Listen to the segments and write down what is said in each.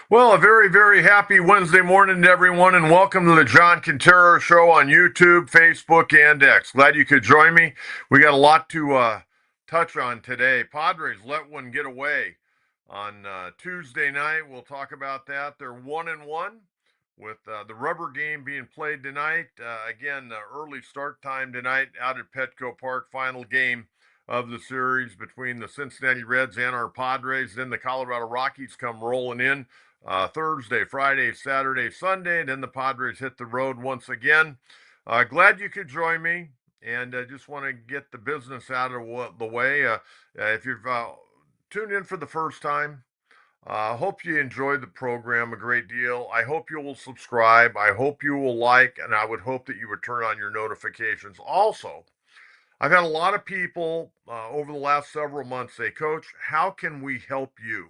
Well, a very, very happy Wednesday morning to everyone, and welcome to the John Knetera Show on YouTube, Facebook, and X. Glad you could join me. We got a lot to touch on today. Padres let one get away on Tuesday night. We'll talk about that. They're 1-1 with the rubber game being played tonight. Again, early start time tonight out at Petco Park. Final game of the series between the Cincinnati Reds and our Padres. Then the Colorado Rockies come rolling in Thursday, Friday, Saturday, Sunday. Then the Padres hit the road once again. Glad you could join me, and just want to get the business out of the way. If you've tuned in for the first time, hope you enjoyed the program a great deal. I hope you will subscribe. I hope you will like, and I would hope that you would turn on your notifications. Also, I've had a lot of people over the last several months say, Coach, how can we help you?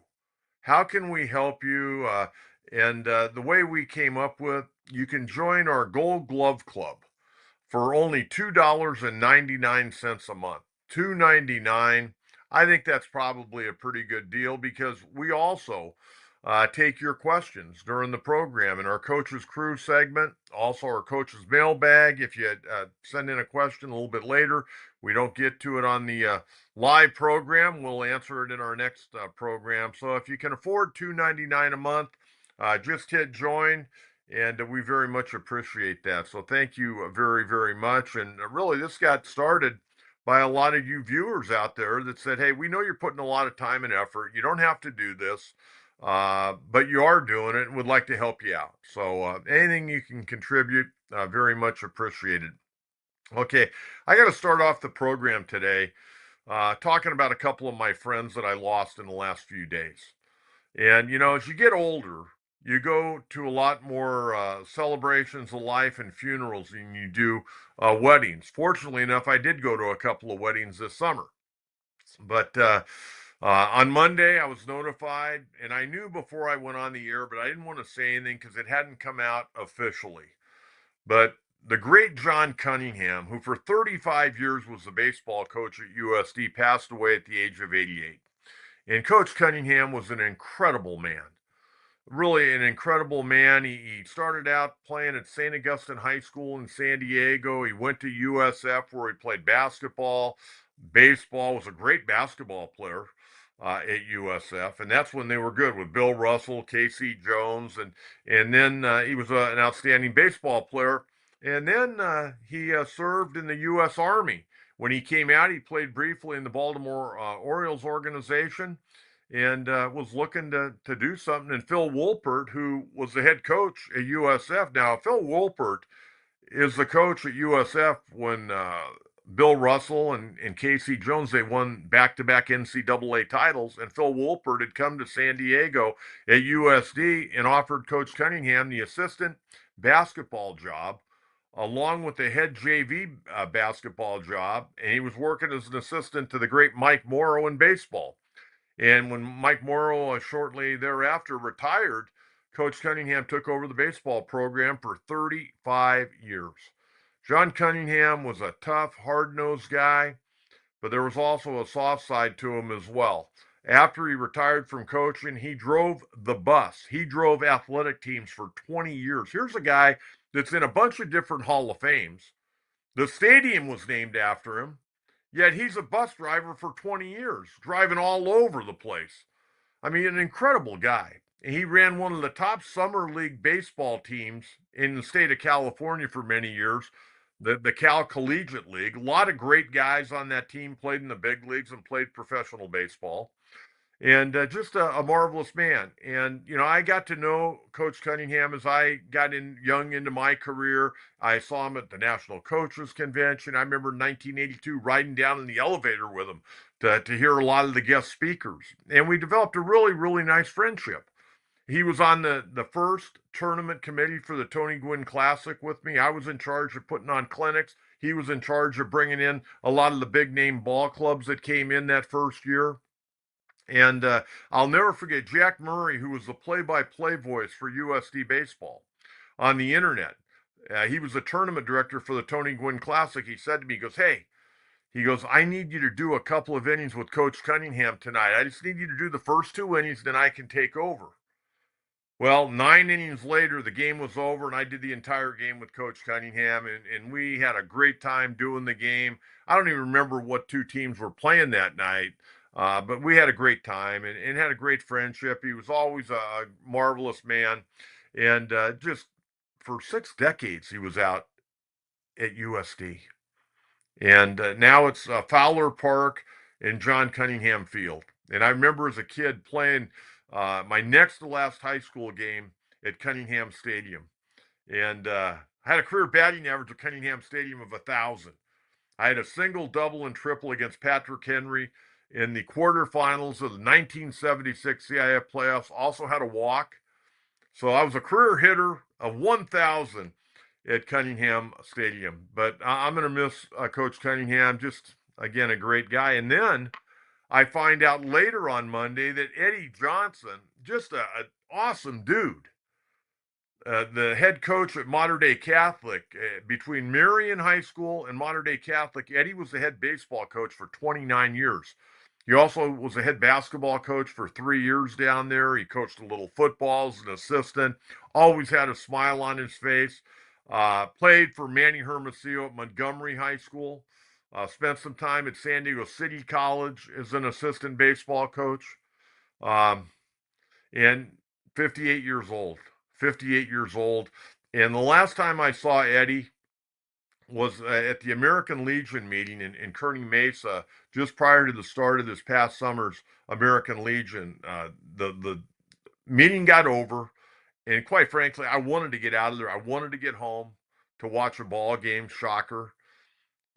How can we help you? And the way we came up with, you can join our Gold Glove Club for only $2.99 a month. $2.99. I think that's probably a pretty good deal because we also take your questions during the program in our Coaches Crew segment, also our Coaches Mailbag. If you send in a question a little bit later, we don't get to it on the live program, we'll answer it in our next program. So if you can afford $2.99 a month, just hit join, and we very much appreciate that. So thank you very, very much. And really, this got started by a lot of you viewers out there that said, hey, we know you're putting a lot of time and effort. You don't have to do this, but you are doing it and would like to help you out. So anything you can contribute, very much appreciated. Okay, I got to start off the program today talking about a couple of my friends that I lost in the last few days. And, as you get older, you go to a lot more celebrations of life and funerals than you do weddings. Fortunately enough, I did go to a couple of weddings this summer. But on Monday, I was notified, and I knew before I went on the air, but I didn't want to say anything because it hadn't come out officially. But the great John Cunningham, who for 35 years was the baseball coach at USD, passed away at the age of 88. And Coach Cunningham was an incredible man, really an incredible man. He started out playing at St. Augustine High School in San Diego. He went to USF where he played basketball, baseball, was a great basketball player at USF, and that's when they were good with Bill Russell, Casey Jones, and then he was an outstanding baseball player. And then he served in the U.S. Army. When he came out, he played briefly in the Baltimore Orioles organization and was looking to do something. And Phil Woolpert, who was the head coach at USF. Now, Phil Woolpert is the coach at USF when Bill Russell and Casey Jones, they won back-to-back NCAA titles, and Phil Woolpert had come to San Diego at USD and offered Coach Cunningham the assistant basketball job along with the head JV basketball job, and he was working as an assistant to the great Mike Morrow in baseball. And when Mike Morrow shortly thereafter retired, Coach Cunningham took over the baseball program for 35 years. John Cunningham was a tough, hard-nosed guy, but there was also a soft side to him as well. After he retired from coaching, he drove the bus. He drove athletic teams for 20 years. Here's a guy that's in a bunch of different Hall of Fames. The stadium was named after him, yet he's a bus driver for 20 years, driving all over the place. I mean, an incredible guy. He ran one of the top summer league baseball teams in the state of California for many years, the Cal Collegiate League. A lot of great guys on that team played in the big leagues and played professional baseball. And just a marvelous man. And, I got to know Coach Cunningham as I got young into my career. I saw him at the National Coaches Convention. I remember in 1982 riding down in the elevator with him to hear a lot of the guest speakers. And we developed a really, really nice friendship. He was on the first tournament committee for the Tony Gwynn Classic with me. I was in charge of putting on clinics. He was in charge of bringing in a lot of the big name ball clubs that came in that first year. And I'll never forget Jack Murray, who was the play-by-play voice for USD baseball on the internet. He was the tournament director for the Tony Gwynn Classic. He said to me, he goes, hey, he goes, I need you to do a couple of innings with Coach Cunningham tonight. I just need you to do the first two innings, then I can take over. Well, 9 innings later, the game was over, and I did the entire game with Coach Cunningham, and we had a great time doing the game. I don't even remember what two teams were playing that night, but we had a great time and had a great friendship. He was always a marvelous man, and just for 6 decades, he was out at USD. And now it's Fowler Park and John Cunningham Field. And I remember as a kid playing my next to last high school game at Cunningham Stadium. And I had a career batting average at Cunningham Stadium of 1,000. I had a single, double, and triple against Patrick Henry in the quarterfinals of the 1976 CIF playoffs. Also had a walk. So I was a career hitter of 1,000 at Cunningham Stadium. But I'm going to miss Coach Cunningham. Just, again, a great guy. And then I find out later on Monday that Eddie Johnson, just an awesome dude, the head coach at Modern Day Catholic, between Marion High School and Modern Day Catholic, Eddie was the head baseball coach for 29 years. He also was a head basketball coach for 3 years down there. He coached a little football as an assistant, always had a smile on his face. Played for Manny Hermosillo at Montgomery High School. Spent some time at San Diego City College as an assistant baseball coach. Um, and 58 years old. 58 years old. And the last time I saw Eddie was at the American Legion meeting in Kearney Mesa, just prior to the start of this past summer's American Legion. The meeting got over, and quite frankly, I wanted to get out of there. I wanted to get home to watch a ball game. Shocker.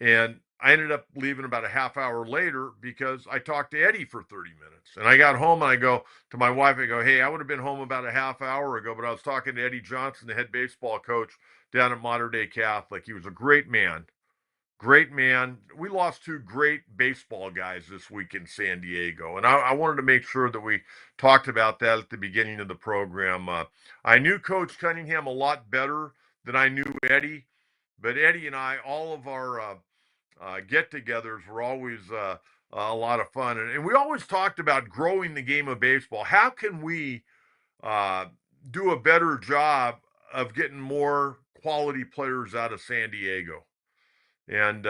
And I ended up leaving about a half hour later because I talked to Eddie for 30 minutes. And I got home and I go to my wife, I go, hey, I would have been home about a half hour ago, but I was talking to Eddie Johnson, the head baseball coach down at Modern Day Catholic. He was a great man. Great man. We lost two great baseball guys this week in San Diego. And I wanted to make sure that we talked about that at the beginning of the program. I knew Coach Cunningham a lot better than I knew Eddie. But Eddie and I, all of our get-togethers were always a lot of fun, and we always talked about growing the game of baseball. How can we uh, do a better job of getting more quality players out of San Diego? And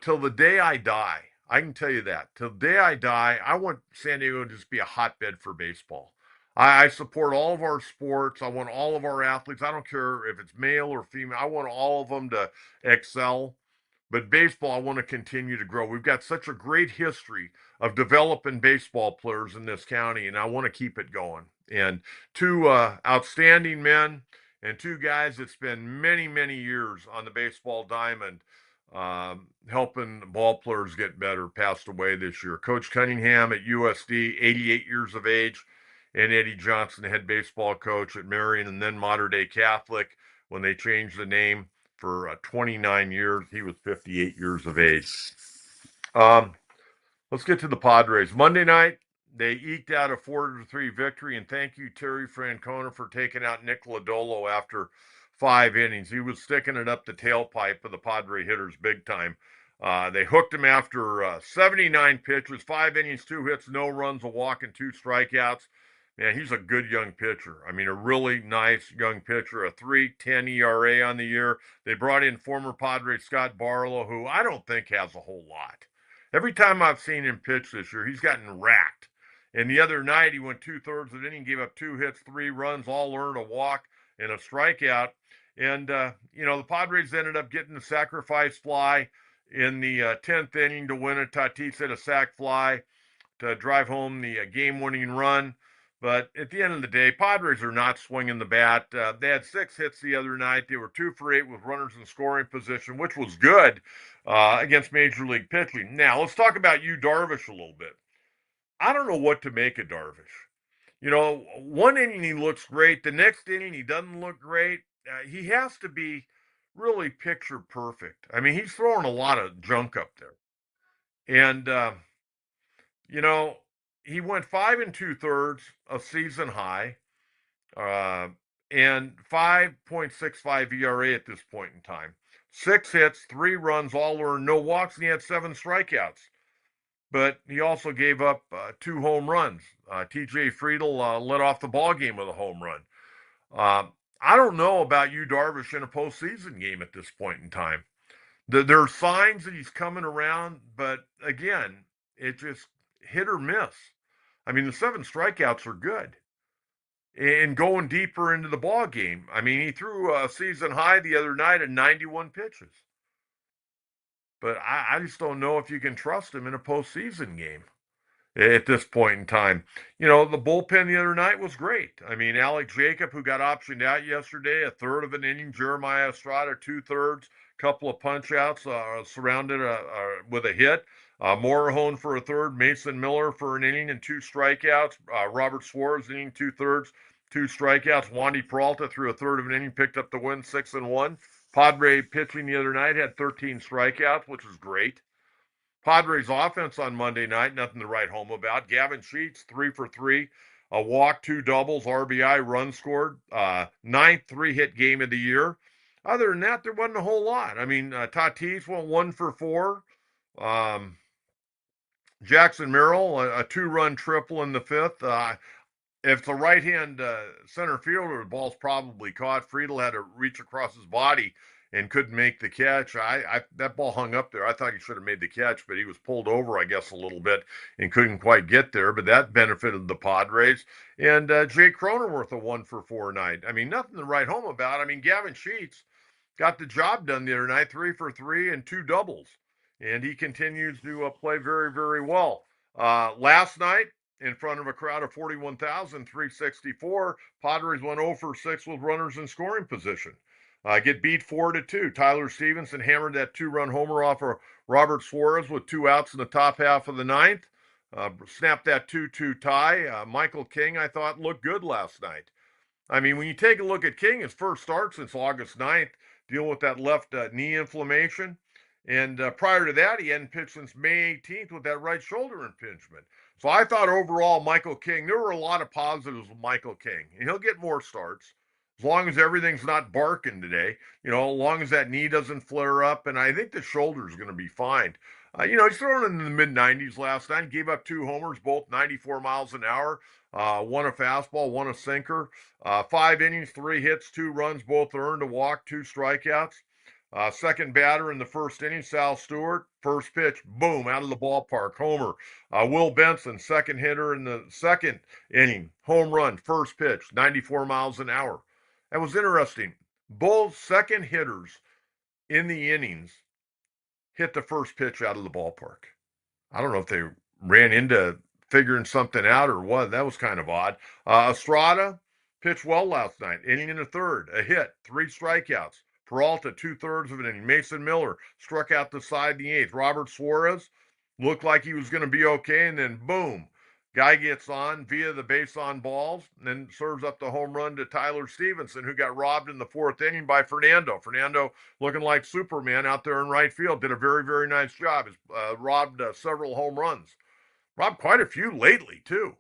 till the day I die, I can tell you that. Till the day I die, I want San Diego to just be a hotbed for baseball. I support all of our sports. I want all of our athletes. I don't care if it's male or female. I want all of them to excel. But baseball, I want to continue to grow. We've got such a great history of developing baseball players in this county, and I want to keep it going. And two outstanding men and two guys that spend many, many years on the baseball diamond, helping ball players get better, passed away this year. Coach Cunningham at USD, 88 years of age, and Eddie Johnson, the head baseball coach at Marion and then Modern Day Catholic when they changed the name for 29 years. He was 58 years of age. Um, let's get to the Padres. Monday night, they eked out a 4-3 victory, and thank you, Terry Francona, for taking out Nick Lodolo after 5 innings. He was sticking it up the tailpipe of the Padre hitters big time. They hooked him after 79 pitches, 5 innings, 2 hits, no runs, a walk, and 2 strikeouts. Man, he's a good young pitcher. I mean, a really nice young pitcher, a 3.10 ERA on the year. They brought in former Padre Scott Barlow, who I don't think has a whole lot. Every time I've seen him pitch this year, he's gotten racked. And the other night, he went 2/3 of the inning, gave up 2 hits, 3 runs, all earned, a walk, and a strikeout. And, the Padres ended up getting the sacrifice fly in the 10th inning to win it. Tatis hit a sac fly to drive home the game-winning run. But at the end of the day, Padres are not swinging the bat. They had 6 hits the other night. They were 2 for 8 with runners in scoring position, which was good against Major League pitching. Now, let's talk about Yu Darvish a little bit. I don't know what to make of Darvish. 1 inning he looks great. The next inning he doesn't look great. He has to be really picture perfect. I mean, he's throwing a lot of junk up there. And, you know, he went 5 2/3, a season high, uh, and 5.65 ERA at this point in time. 6 hits, 3 runs, all earned, no walks, and he had 7 strikeouts. But he also gave up 2 home runs. TJ Friedel led off the ball game with a home run. Uh, I don't know about you, Darvish, in a postseason game at this point in time. There are signs that he's coming around, but again, it just hit or miss. I mean, the 7 strikeouts are good. And going deeper into the ball game, I mean, he threw a season high the other night at 91 pitches. But I just don't know if you can trust him in a postseason game at this point in time. You know, the bullpen the other night was great. I mean, Alex Jacob, who got optioned out yesterday, a third of an inning. Jeremiah Estrada, 2/3, couple of punch outs, surrounded with a hit. Morahone for a third, Mason Miller for an inning and 2 strikeouts. Robert Suarez inning 2/3, 2 strikeouts. Wandy Peralta threw a third of an inning, picked up the win 6-1. Padre pitching the other night had 13 strikeouts, which was great. Padres offense on Monday night, nothing to write home about. Gavin Sheets, 3 for 3, a walk, 2 doubles, RBI, run scored. Ninth 3-hit game of the year. Other than that, there wasn't a whole lot. I mean, Tatis went 1 for 4. Um, Jackson Merrill, a 2-run triple in the fifth. If the right-hand center fielder, the ball's probably caught. Friedel had to reach across his body and couldn't make the catch. That ball hung up there. I thought he should have made the catch, but he was pulled over, I guess, a little bit and couldn't quite get there. But that benefited the Padres. And Jake Cronenworth a 1 for 4 night. I mean, nothing to write home about. I mean, Gavin Sheets got the job done the other night, 3 for 3 and 2 doubles, and he continues to play very, very well. Last night, in front of a crowd of 41,364, Padres went 0 for 6 with runners in scoring position. Get beat 4-2. Tyler Stevenson hammered that 2-run homer off of Robert Suarez with 2 outs in the top half of the ninth. Snapped that 2-2 tie. Michael King, I thought, looked good last night. I mean, when you take a look at King, his first start since August 9th, dealing with that left knee inflammation. And prior to that, he hadn't pitched since May 18th with that right shoulder impingement. So I thought overall, Michael King, there were a lot of positives with Michael King. And he'll get more starts as long as everything's not barking today, as long as that knee doesn't flare up. And I think the shoulder is going to be fine. He's thrown in the mid-90s last night, gave up 2 homers, both 94 miles an hour. One a fastball, one a sinker. 5 innings, 3 hits, 2 runs, both earned, a walk, 2 strikeouts. Second batter in the first inning, Sal Stewart. First pitch, boom, out of the ballpark, homer. Will Benson, second hitter in the second inning, home run, first pitch, 94 miles an hour. That was interesting. Both second hitters in the innings hit the first pitch out of the ballpark. I don't know if they ran into figuring something out or what. That was kind of odd. Estrada pitched well last night, inning and a third, a hit, 3 strikeouts. Peralta, 2/3 of an inning. Mason Miller struck out the side in the eighth. Robert Suarez looked like he was going to be okay, and then boom, guy gets on via the base on balls, and then serves up the home run to Tyler Stevenson, who got robbed in the fourth inning by Fernando. Fernando, looking like Superman out there in right field, did a very, very nice job. Robbed several home runs. Robbed quite a few lately, too.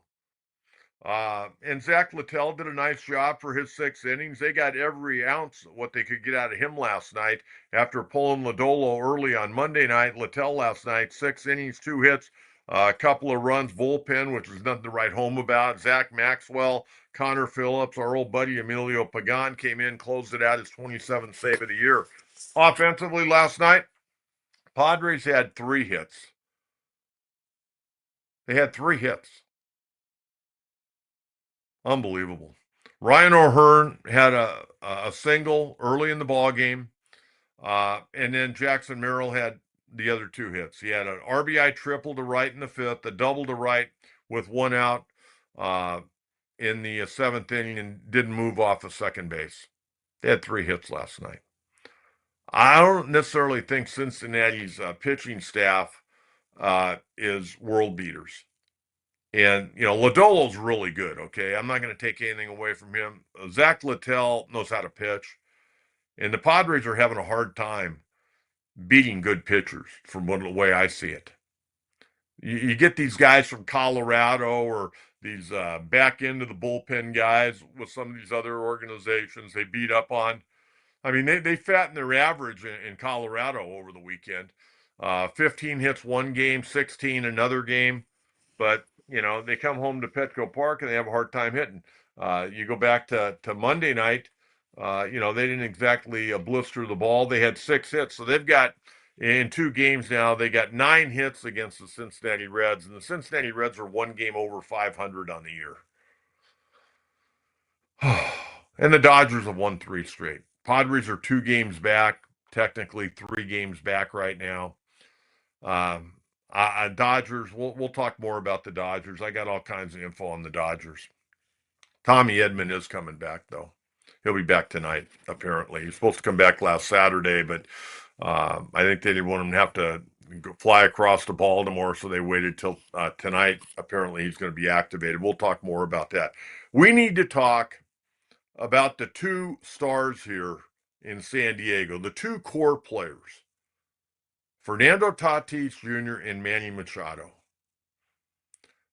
And Zach Littell did a nice job for his 6 innings. They got every ounce of what they could get out of him last night after pulling Lodolo early on Monday night. Littell last night, 6 innings, 2 hits, a couple of runs, bullpen, which was nothing to write home about. Zach Maxwell, Connor Phillips, our old buddy Emilio Pagan came in, closed it out his 27th save of the year. Offensively last night, Padres had 3 hits. They had 3 hits. Unbelievable. Ryan O'Hearn had a single early in the ball game, and then Jackson Merrill had the other 2 hits. He had an RBI triple to right in the fifth, a double to right with 1 out in the 7th inning, and didn't move off of second base. They had 3 hits last night. I don't necessarily think Cincinnati's pitching staff is world beaters. And, Lodolo's really good, okay? I'm not going to take anything away from him. Zach Littell knows how to pitch. And the Padres are having a hard time beating good pitchers from the way I see it. You get these guys from Colorado or these back into the bullpen guys with some of these other organizations they beat up on. I mean, they fattened their average in Colorado over the weekend. 15 hits one game, 16 another game. But, they come home to Petco Park and they have a hard time hitting. You go back to Monday night, they didn't exactly blister the ball. They had 6 hits. So they've got, in 2 games now, they got 9 hits against the Cincinnati Reds. And the Cincinnati Reds are 1 game over 500 on the year. And the Dodgers have won 3 straight. Padres are 2 games back, technically 3 games back right now. Dodgers, we'll talk more about the Dodgers. I got all kinds of info on the Dodgers. Tommy Edman is coming back, though. He'll be back tonight, apparently. He's supposed to come back last Saturday, but I think they didn't want him to have to fly across to Baltimore, so they waited till tonight. Apparently, he's going to be activated. We'll talk more about that. We need to talk about the 2 stars here in San Diego, the 2 core players, Fernando Tatis Jr. and Manny Machado.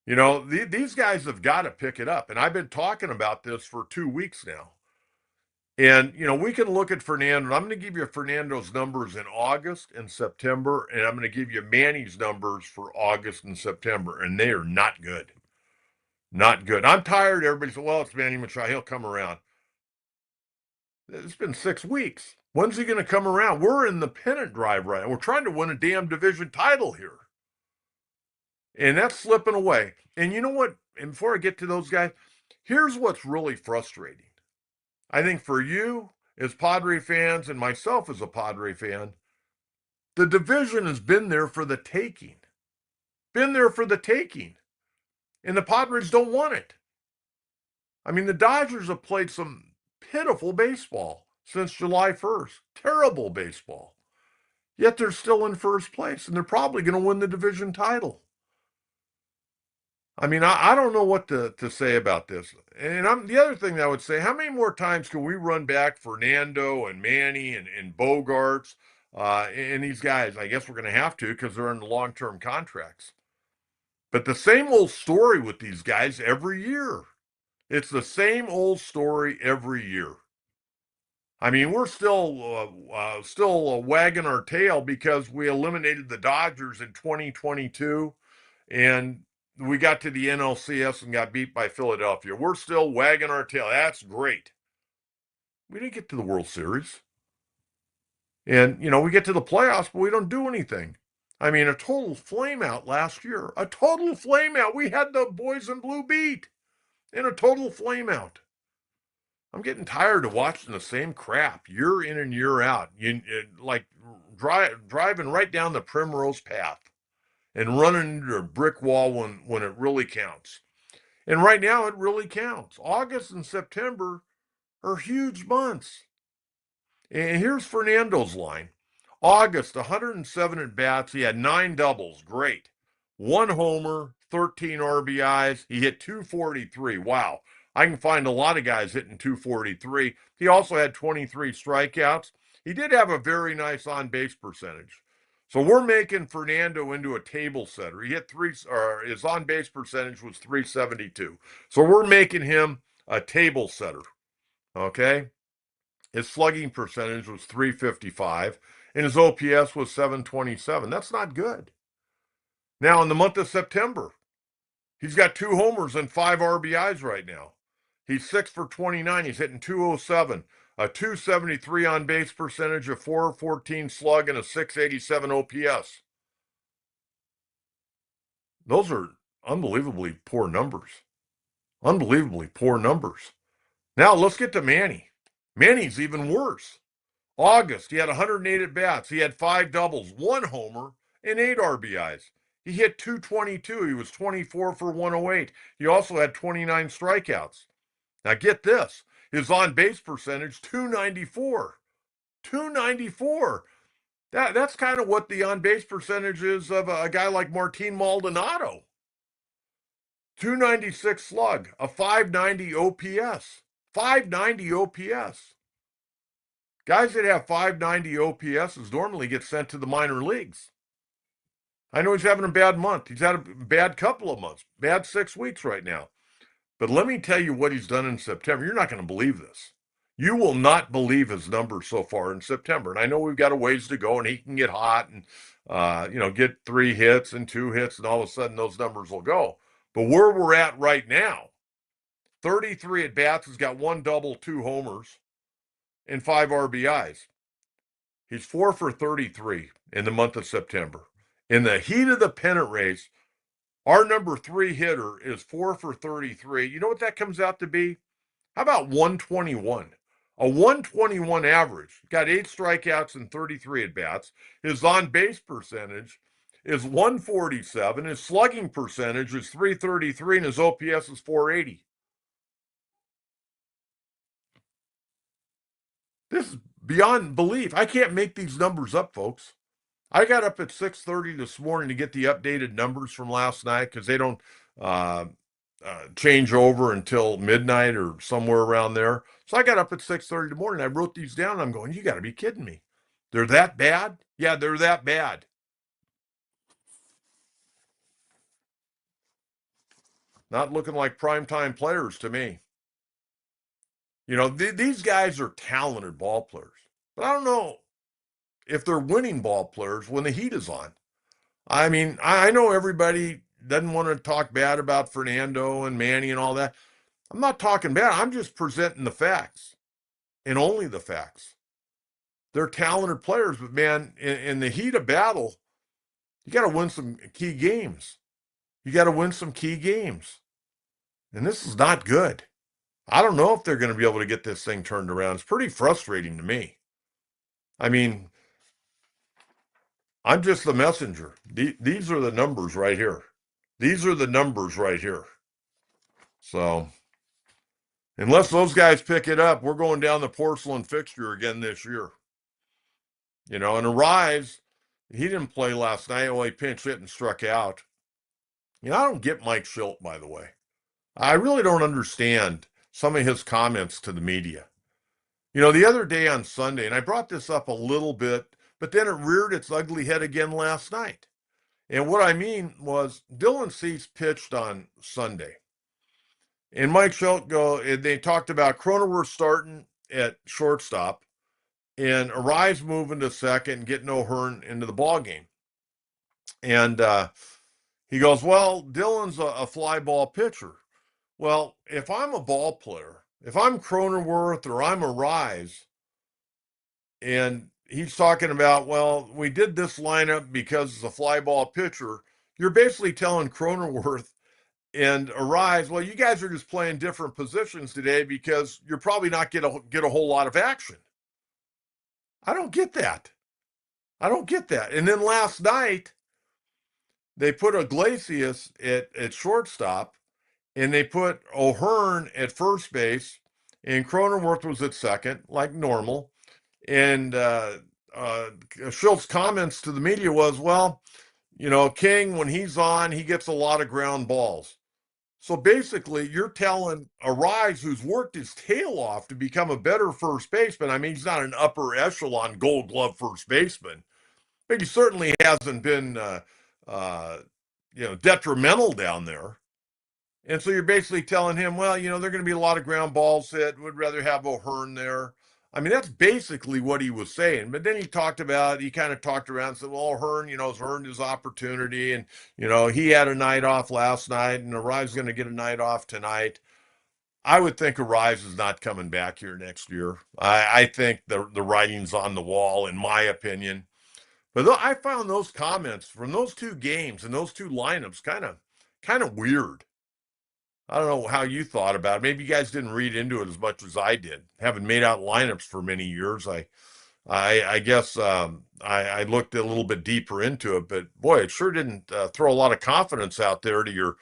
These guys have got to pick it up. And I've been talking about this for 2 weeks now. And, we can look at Fernando. I'm going to give you Fernando's numbers in August and September, and I'm going to give you Manny's numbers for August and September, and they are not good. Not good. I'm tired. Everybody says, well, it's Manny Machado. He'll come around. It's been 6 weeks. When's he going to come around? We're in the pennant drive right now. We're trying to win a damn division title here. And that's slipping away. And you know what? And before I get to those guys, here's what's really frustrating. I think for you as Padre fans and myself as a Padre fan, the division has been there for the taking. Been there for the taking. And the Padres don't want it. I mean, the Dodgers have played some pitiful baseball since July 1st. Terrible baseball. Yet they're still in first place, and they're probably going to win the division title. I mean, I don't know what to say about this. And the other thing that I would say, how many more times can we run back Fernando and Manny and Bogaerts and these guys? I guess we're going to have to because they're in long-term contracts. But the same old story with these guys every year. It's the same old story every year. I mean, we're still wagging our tail because we eliminated the Dodgers in 2022, and we got to the NLCS and got beat by Philadelphia. We're still wagging our tail. That's great. We didn't get to the World Series. And, we get to the playoffs, but we don't do anything. I mean, a total flameout last year. A total flameout. We had the boys in blue beat in a total flameout. I'm getting tired of watching the same crap year in and year out. Like driving right down the primrose path and running into a brick wall when it really counts. And right now it really counts. August and September are huge months. And here's Fernando's line. August, 107 at bats. He had 9 doubles. Great. 1 homer, 13 RBIs. He hit 243. Wow. I can find a lot of guys hitting 243. He also had 23 strikeouts. He did have a very nice on-base percentage. So we're making Fernando into a table setter. He hit his on-base percentage was 372. So we're making him a table setter. Okay? His slugging percentage was 355, and his OPS was 727. That's not good. Now, in the month of September, he's got 2 homers and 5 RBIs right now. He's 6 for 29. He's hitting 207, a 273 on base percentage, a 414 slug, and a 687 OPS. Those are unbelievably poor numbers. Unbelievably poor numbers. Now, let's get to Manny. Manny's even worse. August, he had 108 at bats. He had 5 doubles, 1 homer, and 8 RBIs. He hit 222. He was 24 for 108. He also had 29 strikeouts. Now get this. His on-base percentage, 294. 294. That's kind of what the on-base percentage is of a guy like Martin Maldonado. 296 slug, a 590 OPS. 590 OPS. Guys that have 590 OPSs normally get sent to the minor leagues. I know he's having a bad month. He's had a bad couple of months. Bad 6 weeks right now. But let me tell you what he's done in September. You're not going to believe this. You will not believe his numbers so far in September. And I know we've got a ways to go, and he can get hot and, get 3 hits and 2 hits, and all of a sudden those numbers will go. But where we're at right now, 33 at bats, has got 1 double, 2 homers, and 5 RBIs. He's 4 for 33 in the month of September. In the heat of the pennant race, our number 3 hitter is 4 for 33. You know what that comes out to be? How about 121? A 121 average. Got 8 strikeouts and 33 at bats. His on base percentage is 147. His slugging percentage is 333, and his OPS is 480. This is beyond belief. I can't make these numbers up, folks. I got up at 6:30 this morning to get the updated numbers from last night because they don't uh, change over until midnight or somewhere around there. So I got up at 6:30 in the morning. I wrote these down. And I'm going, you got to be kidding me. They're that bad? Yeah, they're that bad. Not looking like primetime players to me. You know, these guys are talented ball players, but I don't know if they're winning ball players when the heat is on. I mean, I know everybody doesn't want to talk bad about Fernando and Manny and all that. I'm not talking bad. I'm just presenting the facts and only the facts. They're talented players, but man, in the heat of battle, you got to win some key games. You got to win some key games. And this is not good. I don't know if they're going to be able to get this thing turned around. It's pretty frustrating to me. I mean, I'm just the messenger. These are the numbers right here. These are the numbers right here. So, unless those guys pick it up, we're going down the porcelain fixture again this year. You know, and Arise, he didn't play last night. Only pinch hit and struck out. You know, I don't get Mike Schilt, by the way. I really don't understand some of his comments to the media. You know, the other day on Sunday, and I brought this up a little bit, but then it reared its ugly head again last night. And what I mean was Dylan Cease pitched on Sunday. And Mike Schilt they talked about Cronenworth starting at shortstop and Arise moving to second and getting O'Hearn into the ball game. And he goes, well, Dylan's a fly ball pitcher. Well, if I'm a ball player, if I'm Cronenworth or I'm Arise, and he's talking about, well, we did this lineup because it's a fly ball pitcher, you're basically telling Cronenworth and Arise, well, you guys are just playing different positions today because you're probably not going to get a whole lot of action. I don't get that. I don't get that. And then last night, they put Iglesias at shortstop, and they put O'Hearn at first base, and Cronenworth was at second, like normal. And Schultz's comments to the media was, well, you know, King, when he's on, he gets a lot of ground balls. So basically, you're telling Arise, who's worked his tail off to become a better first baseman. I mean, he's not an upper echelon Gold Glove first baseman, but he certainly hasn't been, detrimental down there. And so you're basically telling him, well, you know, there are going to be a lot of ground balls hit. Would rather have O'Hearn there. I mean, that's basically what he was saying. But then he kind of talked around and said, well, O'Hearn, you know, has earned his opportunity. And, you know, he had a night off last night and Arise is going to get a night off tonight. I would think Arise is not coming back here next year. I think the writing's on the wall, in my opinion. But I found those comments from those two games and those two lineups kind of weird. I don't know how you thought about it. Maybe you guys didn't read into it as much as I did. Having made out lineups for many years, I guess I looked a little bit deeper into it. But boy, it sure didn't throw a lot of confidence out there to your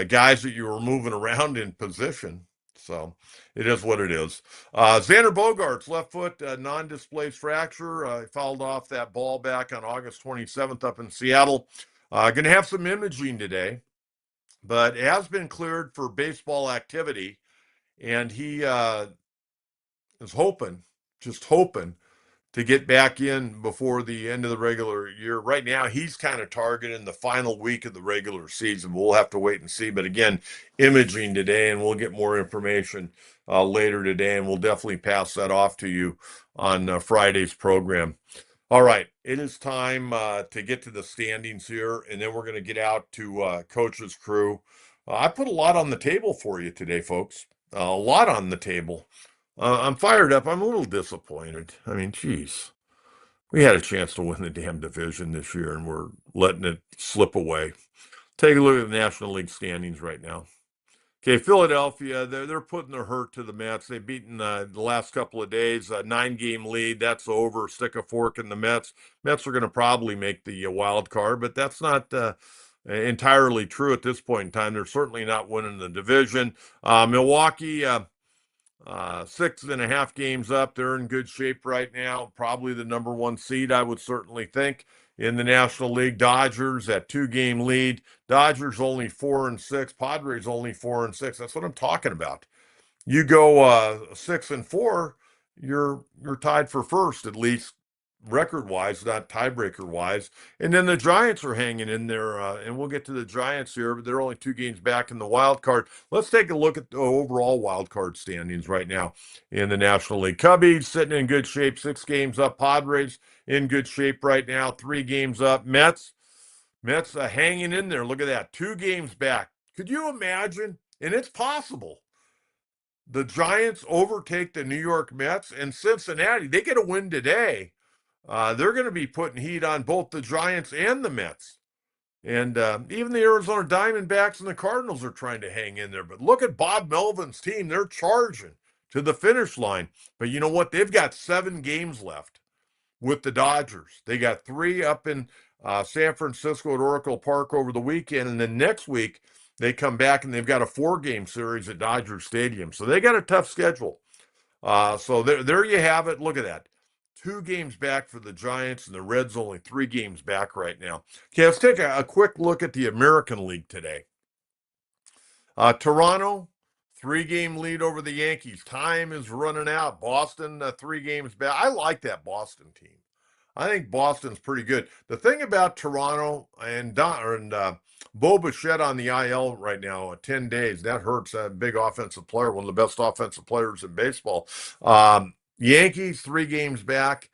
guys that you were moving around in position. So it is what it is. Xander Bogaerts, left foot non-displaced fracture. He fouled off that ball back on August 27th up in Seattle. Going to have some imaging today, but it has been cleared for baseball activity, and he is just hoping to get back in before the end of the regular year. Right now, he's kind of targeting the final week of the regular season. We'll have to wait and see. But again, imaging today, and we'll get more information later today, and we'll definitely pass that off to you on Friday's program. All right, it is time to get to the standings here, and then we're going to get out to Coach's Crew. I put a lot on the table for you today, folks. A lot on the table. I'm fired up. I'm a little disappointed. I mean, geez, we had a chance to win the damn division this year, and we're letting it slip away. Take a look at the National League standings right now. Okay, Philadelphia, they're putting their hurt to the Mets. They've beaten the last couple of days, a 9-game lead. That's over. Stick a fork in the Mets. Mets are going to probably make the wild card, but that's not entirely true at this point in time. They're certainly not winning the division. Milwaukee, 6.5 games up. They're in good shape right now. Probably the number one seed, I would certainly think, in the National League. Dodgers at 2-game lead. Dodgers only 4-6. Padres only 4-6. That's what I'm talking about. You go 6-4, you're tied for first, at least record wise, not tiebreaker wise. And then the Giants are hanging in there, and we'll get to the Giants here, but they're only 2 games back in the wild card. Let's take a look at the overall wild card standings right now in the National League. Cubbies sitting in good shape, 6 games up. Padres in good shape right now, 3 games up. Mets hanging in there. Look at that, 2 games back. Could you imagine? And it's possible. The Giants overtake the New York Mets, and Cincinnati, they get a win today. They're going to be putting heat on both the Giants and the Mets. And even the Arizona Diamondbacks and the Cardinals are trying to hang in there. But look at Bob Melvin's team. They're charging to the finish line. But you know what? They've got 7 games left with the Dodgers. They got 3 up in San Francisco at Oracle Park over the weekend. And then next week, they come back and they've got a 4-game series at Dodger Stadium. So they got a tough schedule. So there you have it. Look at that. 2 games back for the Giants, and the Reds only 3 games back right now. Okay, let's take a quick look at the American League today. Toronto, 3-game lead over the Yankees. Time is running out. Boston, 3 games back. I like that Boston team. I think Boston's pretty good. The thing about Toronto and Bo Bichette on the IL right now, 10 days, that hurts. A big offensive player, one of the best offensive players in baseball. Yankees, 3 games back.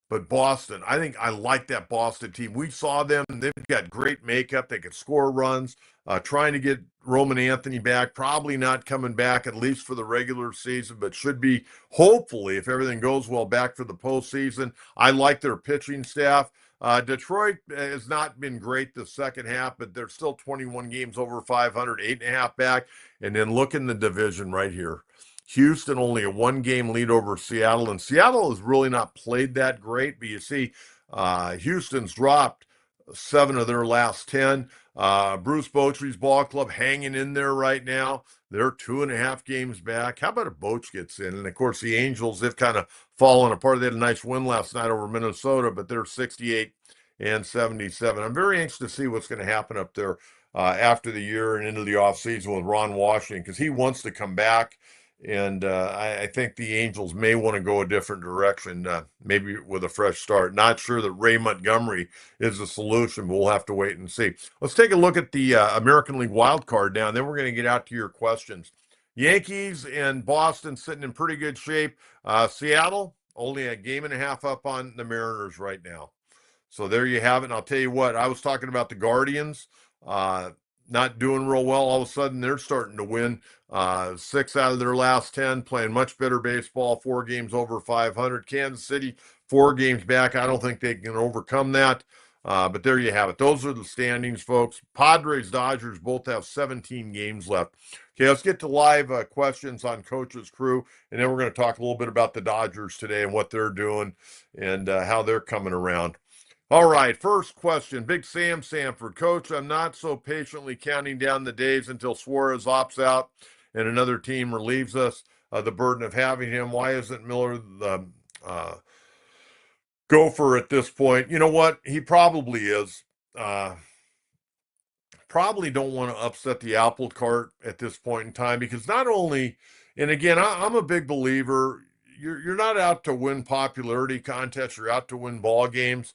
But Boston, I think I like that Boston team. We saw them. They've got great makeup. They can score runs. Trying to get Roman Anthony back. Probably not coming back, at least for the regular season, but should be, hopefully, if everything goes well, back for the postseason. I like their pitching staff. Detroit has not been great the second half, but they're still 21 games over 500, 8.5 back. And then look in the division right here. Houston only a 1-game lead over Seattle, and Seattle has really not played that great, but you see Houston's dropped 7 of their last 10. Bruce Bochy's ball club hanging in there right now. They're 2.5 games back. How about if Boch gets in? And, of course, the Angels, they've kind of fallen apart. They had a nice win last night over Minnesota, but they're 68 and 77. I'm very anxious to see what's going to happen up there after the year and into the offseason with Ron Washington, because he wants to come back. And I think the Angels may want to go a different direction, maybe with a fresh start. Not sure that Ray Montgomery is the solution, but we'll have to wait and see. Let's take a look at the American League wild card now, and then we're going to get out to your questions. Yankees and Boston sitting in pretty good shape. Seattle, only 1.5 games up on the Mariners right now. So there you have it. And I'll tell you what, I was talking about the Guardians. Not doing real well. All of a sudden, they're starting to win 6 out of their last 10, playing much better baseball, 4 games over 500. Kansas City, 4 games back. I don't think they can overcome that. But there you have it. Those are the standings, folks. Padres, Dodgers both have 17 games left. Okay, let's get to live questions on Coach's Crew, and then we're going to talk a little bit about the Dodgers today and what they're doing and how they're coming around. All right, first question. Big Sam Sanford. Coach, I'm not so patiently counting down the days until Suarez opts out and another team relieves us the burden of having him. Why isn't Miller the gopher at this point? You know what? He probably is. Probably don't want to upset the apple cart at this point in time, because not only, and again, I'm a big believer, you're not out to win popularity contests, you're out to win ball games.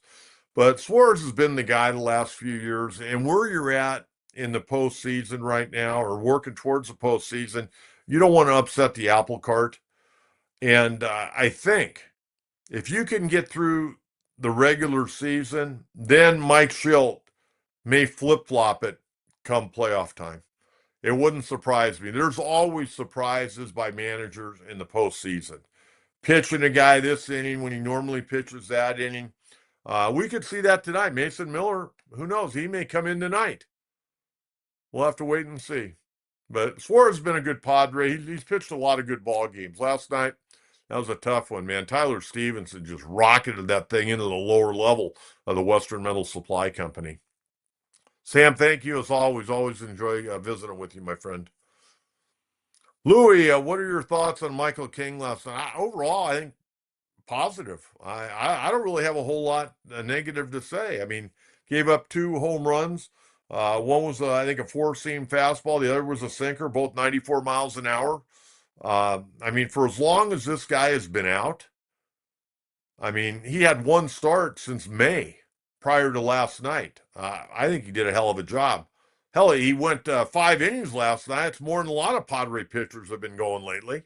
But Suarez has been the guy the last few years, and where you're at in the postseason right now, or working towards the postseason, you don't want to upset the apple cart. And I think if you can get through the regular season, then Mike Schilt may flip-flop it come playoff time. It wouldn't surprise me. There's always surprises by managers in the postseason. Pitching a guy this inning when he normally pitches that inning. We could see that tonight. Mason Miller, who knows? He may come in tonight. We'll have to wait and see. But Suarez has been a good Padre. He's pitched a lot of good ball games. Last night, that was a tough one, man. Tyler Stevenson just rocketed that thing into the lower level of the Western Metal Supply Company. Sam, thank you as always. Always enjoy visiting with you, my friend. Louis, what are your thoughts on Michael King last night? Overall, I think positive. I don't really have a whole lot negative to say. I mean, gave up 2 home runs. One was, I think, a four-seam fastball. The other was a sinker, both 94 miles an hour. I mean, for as long as this guy has been out, I mean, he had one start since May prior to last night. I think he did a hell of a job. Hell, he went 5 innings last night. It's more than a lot of Padre pitchers have been going lately.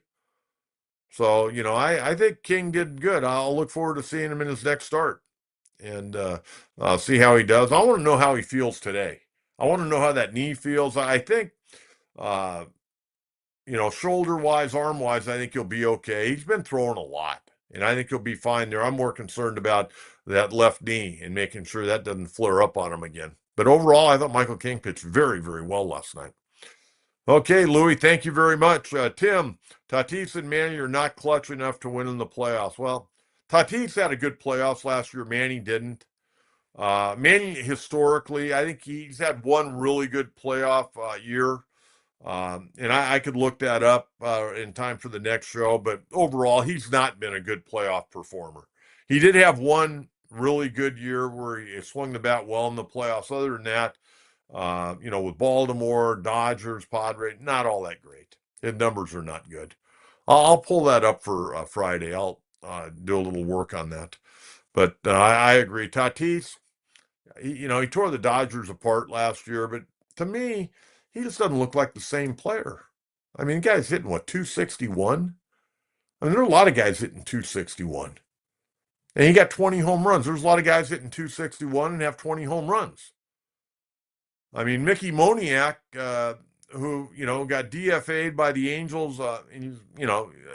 So, I think King did good. I'll look forward to seeing him in his next start and see how he does. I want to know how he feels today. I want to know how that knee feels. I think, shoulder wise, arm wise, I think he'll be okay. He's been throwing a lot, and I think he'll be fine there. I'm more concerned about that left knee and making sure that doesn't flare up on him again. But overall, I thought Michael King pitched very, very well last night. Okay, Louis, thank you very much. Tim, Tatis and Manny are not clutch enough to win in the playoffs. Well, Tatis had a good playoffs last year. Manny didn't. Manny, historically, I think he's had one really good playoff year. And I could look that up in time for the next show, but overall, he's not been a good playoff performer. He did have one really good year where he swung the bat well in the playoffs. Other than that, with Baltimore, Dodgers, Padres, not all that great. His numbers are not good. I'll pull that up for Friday. I'll do a little work on that. But I agree. Tatis, he tore the Dodgers apart last year, but to me, he just doesn't look like the same player. I mean, the guy's hitting, what, 261? I mean, there are a lot of guys hitting 261. And he got 20 home runs. There's a lot of guys hitting 261 and have 20 home runs. I mean, Mickey Moniak, who, got DFA'd by the Angels, and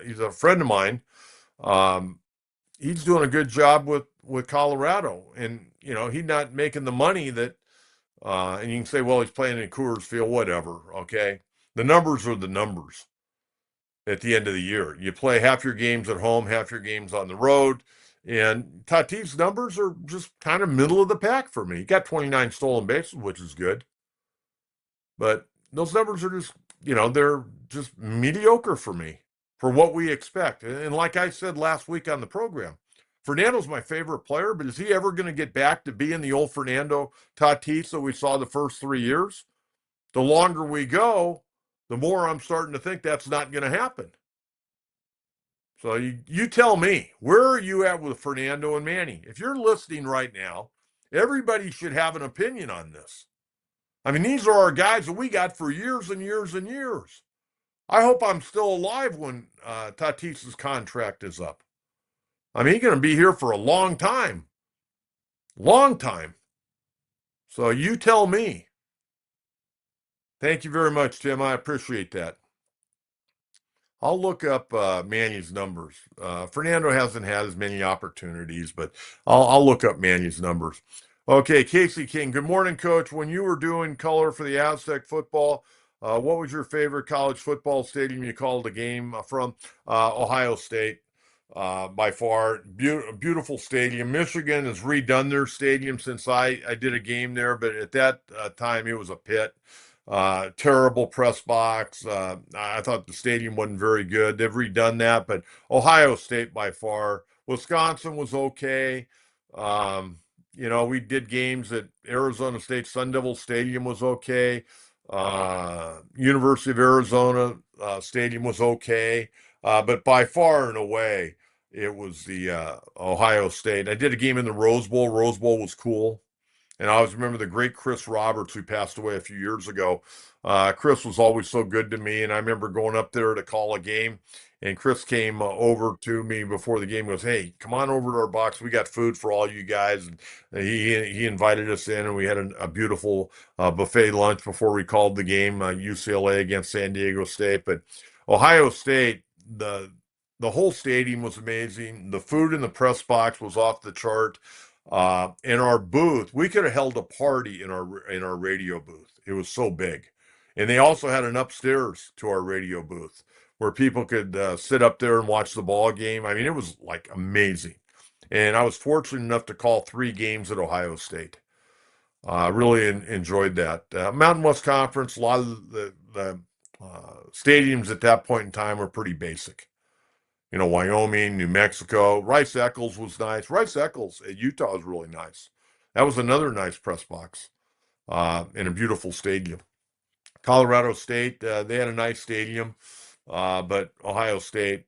he's a friend of mine. He's doing a good job with Colorado. And, he's not making the money that, and you can say, well, he's playing in Coors Field, whatever, okay? The numbers are the numbers at the end of the year. You play half your games at home, half your games on the road. And Tatis' numbers are just kind of middle of the pack for me. He got 29 stolen bases, which is good. But those numbers are just, they're just mediocre for me for what we expect. And like I said last week on the program, Fernando's my favorite player, but is he ever going to get back to being the old Fernando Tatis that we saw the first 3 years? The longer we go, the more I'm starting to think that's not going to happen. So you tell me, where are you at with Fernando and Manny? If you're listening right now, everybody should have an opinion on this. I mean, these are our guys that we got for years and years and years. I hope I'm still alive when Tatis's contract is up. I mean, he's going to be here for a long time. Long time. So you tell me. Thank you very much, Tim. I appreciate that. I'll look up Manny's numbers. Fernando hasn't had as many opportunities, but I'll look up Manny's numbers. Okay, Casey King. Good morning, Coach. When you were doing color for the Aztec football, what was your favorite college football stadium you called a game from? Ohio State, by far. Beautiful stadium. Michigan has redone their stadium since I did a game there, but at that time it was a pit. Terrible press box. I thought the stadium wasn't very good. They've redone that, but Ohio State by far. Wisconsin was okay. We did games at Arizona State. Sun Devil Stadium was okay. University of Arizona Stadium was okay. But by far and away, it was the Ohio State. I did a game in the Rose Bowl. Rose Bowl was cool. And I always remember the great Chris Roberts, who passed away a few years ago. Chris was always so good to me, and I remember going up there to call a game, and Chris came over to me before the game. Goes, "Hey, come on over to our box. We got food for all you guys." And he invited us in, and we had a beautiful buffet lunch before we called the game, UCLA against San Diego State. But Ohio State, the whole stadium was amazing. The food in the press box was off the chart. In our booth, we could have held a party in our radio booth. It was so big, and they also had an upstairs to our radio booth where people could sit up there and watch the ball game. I mean, it was like amazing, and I was fortunate enough to call 3 games at Ohio State. Really enjoyed that. Mountain West Conference. A lot of the stadiums at that point in time were pretty basic. Wyoming, New Mexico. Rice Eccles was nice. Rice Eccles at Utah was really nice. That was another nice press box in a beautiful stadium. Colorado State, they had a nice stadium, but Ohio State,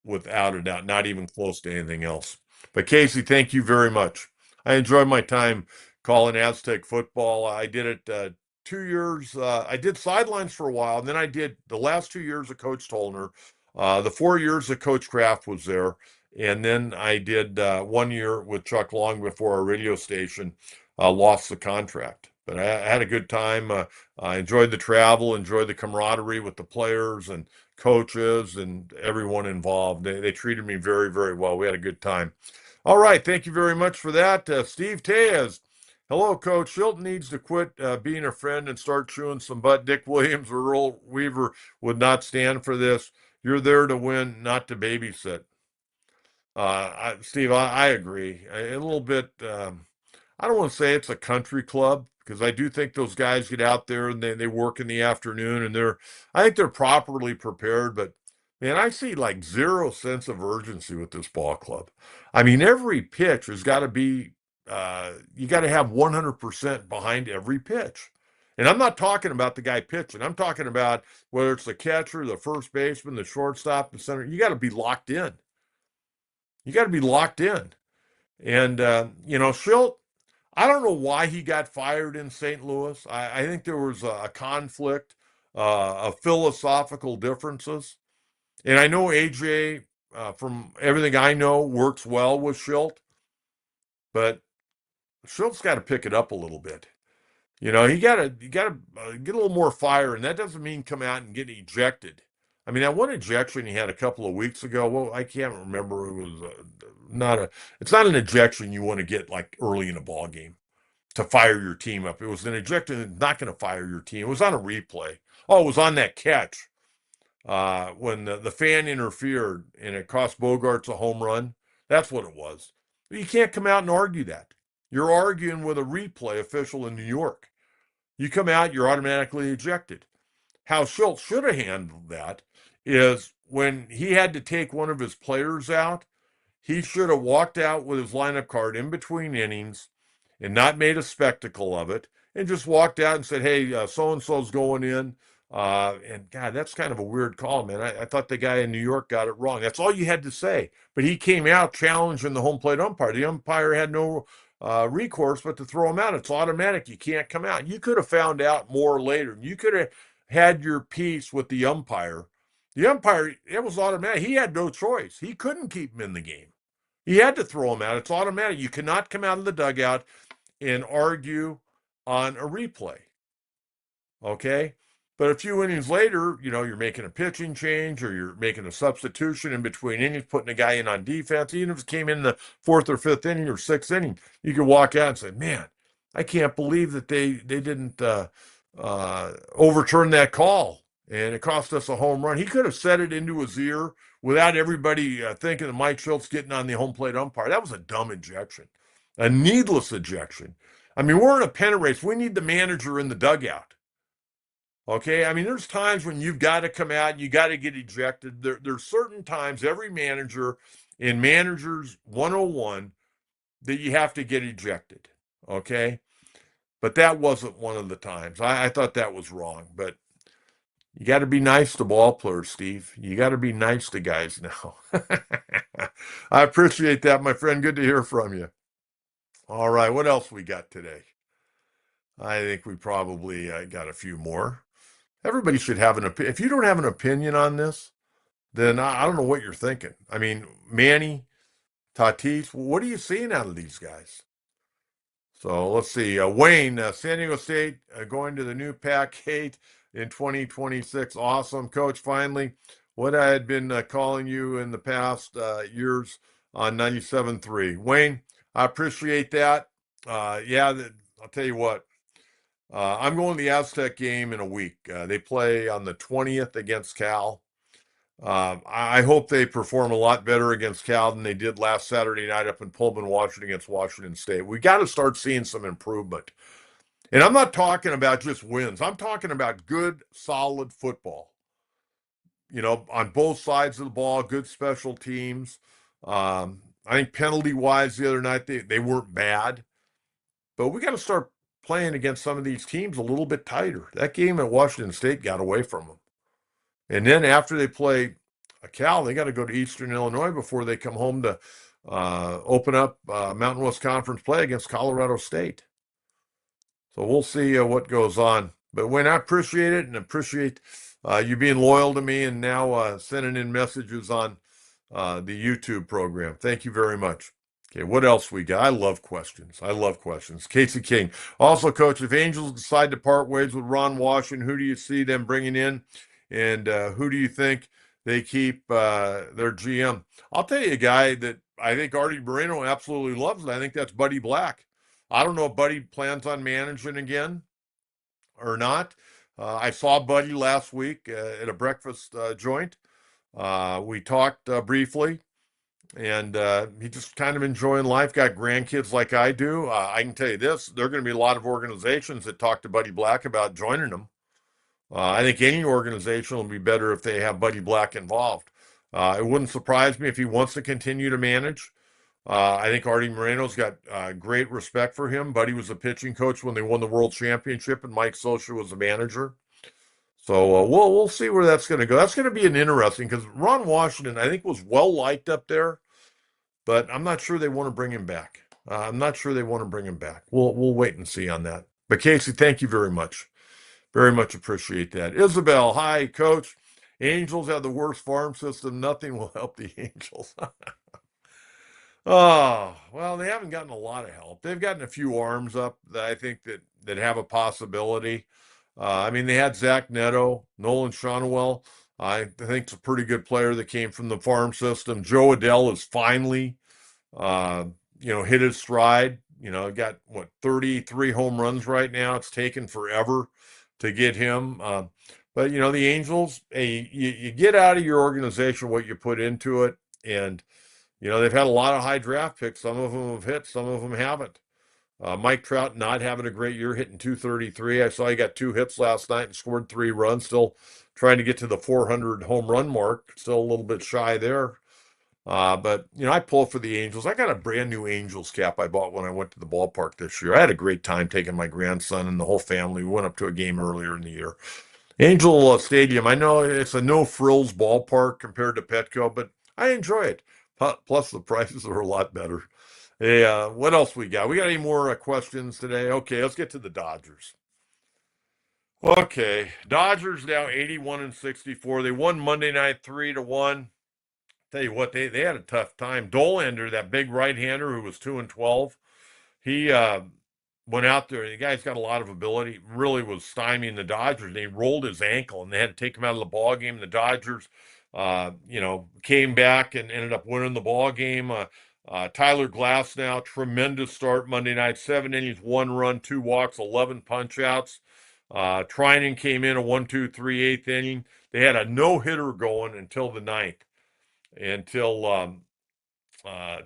without a doubt, not even close to anything else. But Casey, thank you very much. I enjoyed my time calling Aztec football. I did it 2 years. I did sidelines for a while, and then I did the last 2 years of Coach Tolner. The 4 years that Coach Kraft was there, and then I did 1 year with Chuck Long before our radio station lost the contract. But I had a good time. I enjoyed the travel, enjoyed the camaraderie with the players and coaches and everyone involved. They treated me very, very well. We had a good time. All right. Thank you very much for that. Steve Tejas. Hello, Coach. Shilton needs to quit being a friend and start chewing some butt. Dick Williams or Earl Weaver would not stand for this. You're there to win, not to babysit. Steve, I agree. A little bit, I don't want to say it's a country club because I do think those guys get out there and they work in the afternoon and I think they're properly prepared. But man, I see like zero sense of urgency with this ball club. I mean, every pitch has got to be, you got to have 100% behind every pitch. And I'm not talking about the guy pitching. I'm talking about whether it's the catcher, the first baseman, the shortstop, the center. You got to be locked in. You got to be locked in. And, Schilt, I don't know why he got fired in St. Louis. I think there was a conflict of philosophical differences. And I know AJ, from everything I know, works well with Schilt. But Schilt's got to pick it up a little bit. You got to get a little more fire, and that doesn't mean come out and get ejected. I mean, that one ejection he had a couple of weeks ago. Well, I can't remember. It was It's not an ejection you want to get like early in a ball game to fire your team up. It was an ejection that's not going to fire your team. It was on a replay. Oh, it was on that catch when the fan interfered and it cost Bogaerts a home run. That's what it was. You can't come out and argue that. You're arguing with a replay official in New York. You come out, you're automatically ejected. How Schultz should have handled that is when he had to take one of his players out, he should have walked out with his lineup card in between innings and not made a spectacle of it and just walked out and said, hey, so-and-so's going in. And God, that's kind of a weird call, man. I thought the guy in New York got it wrong. That's all you had to say. But he came out challenging the home plate umpire. The umpire had no recourse but to throw him out. It's automatic. You can't come out. You could have found out more later. You could have had your piece with the umpire. The umpire, it was automatic. He had no choice. He couldn't keep him in the game. He had to throw him out. It's automatic. You cannot come out of the dugout and argue on a replay. Okay? But a few innings later, you're making a pitching change or you're making a substitution in between innings, putting a guy in on defense. Even if it came in the 4th or 5th inning or 6th inning, you could walk out and say, man, I can't believe that they didn't overturn that call. And it cost us a home run. He could have said it into his ear without everybody thinking that Mike Schultz getting on the home plate umpire. That was a dumb ejection, a needless ejection. I mean, we're in a pennant race. We need the manager in the dugout. Okay, I mean, there's times when you've got to come out, you got to get ejected. There's certain times, every manager in Managers 101, that you have to get ejected. Okay, but that wasn't one of the times. I thought that was wrong. But you got to be nice to ball players, Steve. You got to be nice to guys now. I appreciate that, my friend. Good to hear from you. All right, what else we got today? I think we probably got a few more. Everybody should have an opinion. If you don't have an opinion on this, then I don't know what you're thinking. I mean, Manny, Tatis, what are you seeing out of these guys? So let's see. Wayne, San Diego State going to the new Pac-8 in 2026. Awesome, Coach. Finally, what I had been calling you in the past years on 97.3. Wayne, I appreciate that. Yeah, I'll tell you what. I'm going to the Aztec game in a week. They play on the 20th against Cal. I hope they perform a lot better against Cal than they did last Saturday night up in Pullman, Washington against Washington State. We got to start seeing some improvement. And I'm not talking about just wins. I'm talking about good, solid football. On both sides of the ball, good special teams. I think penalty-wise the other night, they weren't bad. But we got to start playing against some of these teams a little bit tighter. That game at Washington State got away from them. And then after they play Cal, they got to go to Eastern Illinois before they come home to open up Mountain West Conference play against Colorado State. So we'll see what goes on. But Wayne, I appreciate it and appreciate you being loyal to me and now sending in messages on the YouTube program. Thank you very much. Okay, what else we got? I love questions. I love questions. Casey King. Also, Coach, if Angels decide to part ways with Ron Washington, who do you see them bringing in? And who do you think they keep their GM? I'll tell you a guy that I think Artie Moreno absolutely loves. I think that's Buddy Black. I don't know if Buddy plans on managing again or not. I saw Buddy last week at a breakfast joint. We talked briefly, and he just kind of enjoying life. Got grandkids like I do. I can tell you this: there are going to be a lot of organizations that talk to Buddy Black about joining them. I think any organization will be better if they have Buddy Black involved. It wouldn't surprise me if he wants to continue to manage. I think Artie Moreno's got great respect for him. Buddy was a pitching coach when they won the World Championship, and Mike Scioscia was the manager. So we'll see where that's going to go. That's going to be an interesting because Ron Washington, I think, was well liked up there, but I'm not sure they want to bring him back. I'm not sure they want to bring him back. We'll wait and see on that. But Casey, thank you very much. Very much appreciate that. Isabel, hi, Coach. Angels have the worst farm system. Nothing will help the Angels. Oh, well, they haven't gotten a lot of help. They've gotten a few arms up that I think that have a possibility. I mean, they had Zach Neto, Nolan Shonwell. I think it's a pretty good player that came from the farm system. Joe Adell is finally, hit his stride. Got 33 home runs right now. It's taken forever to get him. But the Angels, hey, you get out of your organization what you put into it, and they've had a lot of high draft picks. Some of them have hit, some of them haven't. Mike Trout not having a great year, hitting 233. I saw he got 2 hits last night and scored 3 runs. Still trying to get to the 400 home run mark. Still a little bit shy there. But I pull for the Angels. I got a brand new Angels cap I bought when I went to the ballpark this year. I had a great time taking my grandson and the whole family. We went up to a game earlier in the year. Angel Stadium, I know it's a no-frills ballpark compared to Petco, but I enjoy it. Plus, the prices are a lot better. Hey, what else we got? We got any more questions today? Okay, let's get to the Dodgers. Okay, Dodgers now 81-64. They won Monday night 3-1. Tell you what, they had a tough time. Dollander, that big right-hander who was 2-12, he went out there. The guy's got a lot of ability. Really was stymieing the Dodgers. They rolled his ankle, and they had to take him out of the ball game. The Dodgers, came back and ended up winning the ball game. Tyler Glasnow, tremendous start Monday night. 7 innings, 1 run, 2 walks, 11 punch-outs. Trinan came in a 1-2-3/8 inning. They had a no-hitter going until the ninth, until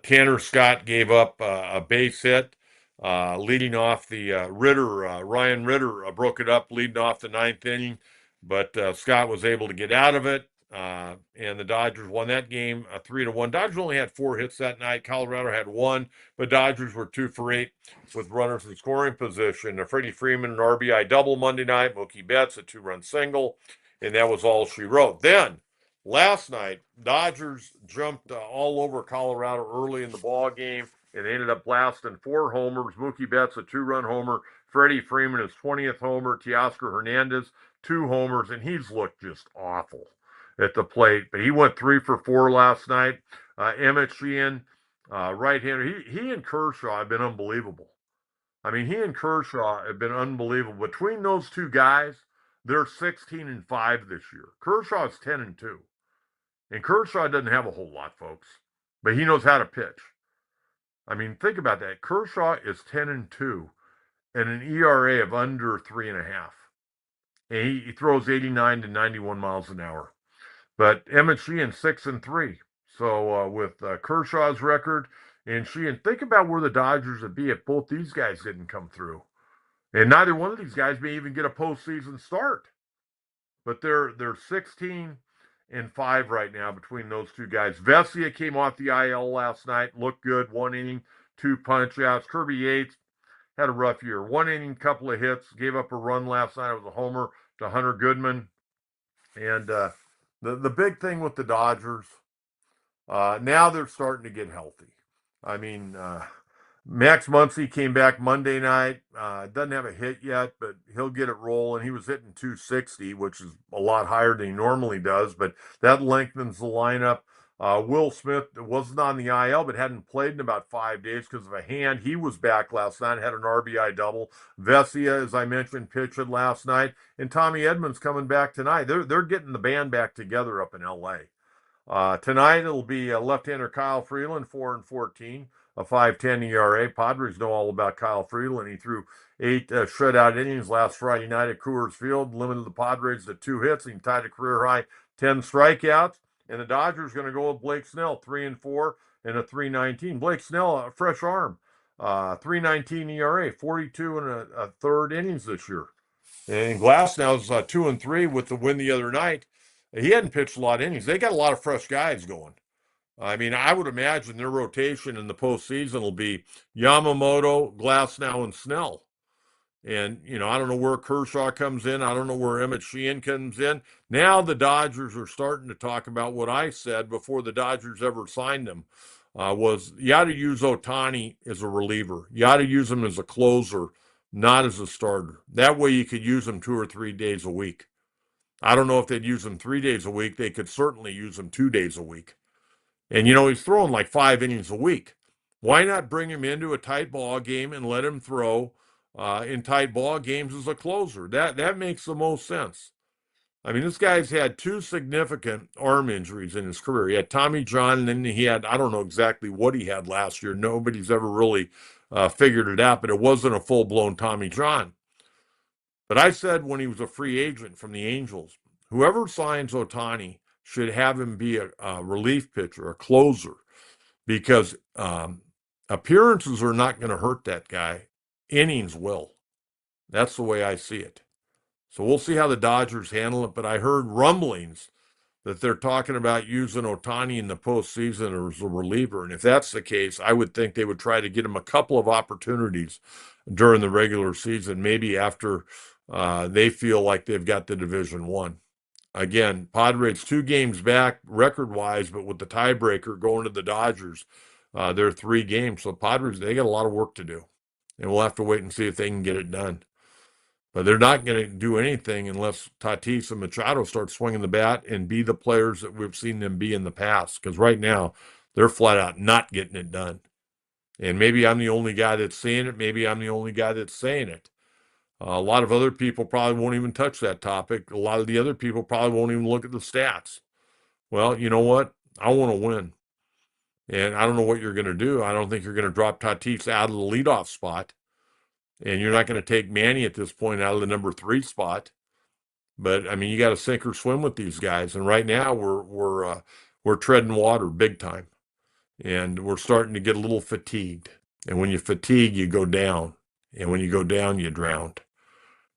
Tanner Scott gave up a base hit, leading off the Ryan Ritter broke it up, leading off the ninth inning, but Scott was able to get out of it, and the Dodgers won that game 3-1. Dodgers only had 4 hits that night. Colorado had 1, but Dodgers were 2 for 8 with runners in scoring position. Freddie Freeman, an RBI double Monday night. Mookie Betts, a 2-run single, and that was all she wrote. Then, last night, Dodgers jumped all over Colorado early in the ball game. and they ended up blasting 4 homers. Mookie Betts, a 2-run homer. Freddie Freeman, his 20th homer. Teoscar Hernandez, 2 homers, and he's looked just awful at the plate. But he went 3 for 4 last night. Emmett Sheehan, right-hander, he and Kershaw have been unbelievable. I mean, he and Kershaw have been unbelievable. Between those two guys, they're 16-5 this year. Kershaw's 10-2. And Kershaw doesn't have a whole lot, folks, but he knows how to pitch. I mean, think about that. Kershaw is 10-2 and an ERA of under 3.5. And he throws 89 to 91 miles an hour. But Emmett Sheehan 6-3. So with Kershaw's record and Sheehan, think about where the Dodgers would be if both these guys didn't come through. And neither one of these guys may even get a postseason start. But they're 16-5 right now between those two guys. Vesia came off the IL last night, looked good, 1 inning, 2 punch-outs. Kirby Yates had a rough year. 1 inning, couple of hits, gave up a run last night with a homer to Hunter Goodman. And the big thing with the Dodgers, now they're starting to get healthy. I mean, Max Muncy came back Monday night. Doesn't have a hit yet, but he'll get it rolling. He was hitting 260, which is a lot higher than he normally does, but that lengthens the lineup. Will Smith wasn't on the IL, but hadn't played in about 5 days because of a hand. He was back last night, had an RBI double. Vesia, as I mentioned, pitched last night. And Tommy Edmonds coming back tonight. They're getting the band back together up in L.A. Tonight it'll be left-hander Kyle Freeland, 4-14, a 5.10 ERA. Padres know all about Kyle Freeland. He threw 8 shutout innings last Friday night at Coors Field, limited the Padres to 2 hits. He tied a career-high 10 strikeouts. And the Dodgers going to go with Blake Snell, 3-4 and a 3.19. Blake Snell, a fresh arm, 3.19 ERA, 42 and a third innings this year. And Glasnow's 2-3 with the win the other night. He hadn't pitched a lot of innings. They got a lot of fresh guys going. I mean, I would imagine their rotation in the postseason will be Yamamoto, Glasnow, and Snell. And, I don't know where Kershaw comes in. I don't know where Emmett Sheehan comes in. Now the Dodgers are starting to talk about what I said before the Dodgers ever signed him, was you got to use Ohtani as a reliever. You got to use him as a closer, not as a starter. That way you could use him 2 or 3 days a week. I don't know if they'd use him 3 days a week. They could certainly use him 2 days a week. And, he's throwing like 5 innings a week. Why not bring him into a tight ball game and let him throw in tight ball games as a closer? That makes the most sense. I mean, this guy's had 2 significant arm injuries in his career. He had Tommy John, and then he had, I don't know exactly what he had last year. Nobody's ever really figured it out, but it wasn't a full-blown Tommy John. But I said when he was a free agent from the Angels, whoever signs Ohtani should have him be a relief pitcher, a closer, because appearances are not going to hurt that guy. Innings will. That's the way I see it. So we'll see how the Dodgers handle it, but I heard rumblings that they're talking about using Ohtani in the postseason as a reliever. And if that's the case, I would think they would try to get him a couple of opportunities during the regular season, maybe after they feel like they've got the division won. Again, Padres 2 games back record-wise, but with the tiebreaker going to the Dodgers, they're 3 games. So Padres, they got a lot of work to do. And we'll have to wait and see if they can get it done. But they're not going to do anything unless Tatis and Machado start swinging the bat and be the players that we've seen them be in the past. Because right now, they're flat out not getting it done. And maybe I'm the only guy that's seeing it. Maybe I'm the only guy that's saying it. A lot of other people probably won't even touch that topic. A lot of the other people probably won't even look at the stats. Well, you know what? I want to win. And I don't know what you're going to do. I don't think you're going to drop Tatis out of the leadoff spot. And you're not going to take Manny at this point out of the number 3 spot. But, I mean, you got to sink or swim with these guys. And right now we're treading water big time. And we're starting to get a little fatigued. And when you fatigue, you go down. And when you go down, you drown.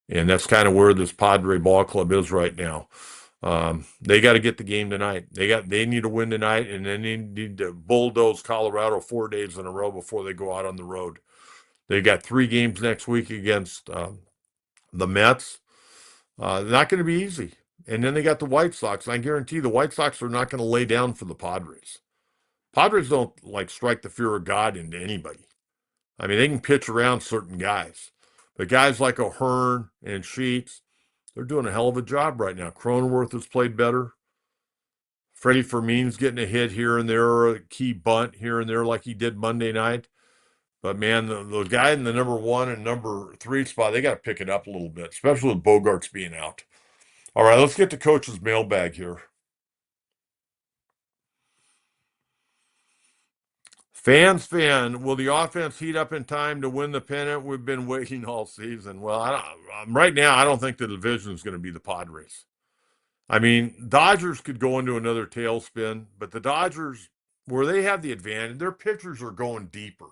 And that's kind of where this Padre ball club is right now. They got to get the game tonight. They need to win tonight, and then they need to bulldoze Colorado 4 days in a row before they go out on the road. They got 3 games next week against the Mets. Not going to be easy. And then they got the White Sox. And I guarantee the White Sox are not going to lay down for the Padres. Padres don't like strike the fear of God into anybody. I mean, they can pitch around certain guys, but guys like O'Hearn and Sheets, they're doing a hell of a job right now. Cronenworth has played better. Freddie Fermin's getting a hit here and there, a key bunt here and there, like he did Monday night. But man, the guy in the number 1 and number 3 spot, they got to pick it up a little bit, especially with Bogaerts being out. All right, let's get to Coach's mailbag here. Will the offense heat up in time to win the pennant? We've been waiting all season. Well, right now, I don't think the division is going to be the Padres. I mean, Dodgers could go into another tailspin, but the Dodgers, where they have the advantage, their pitchers are going deeper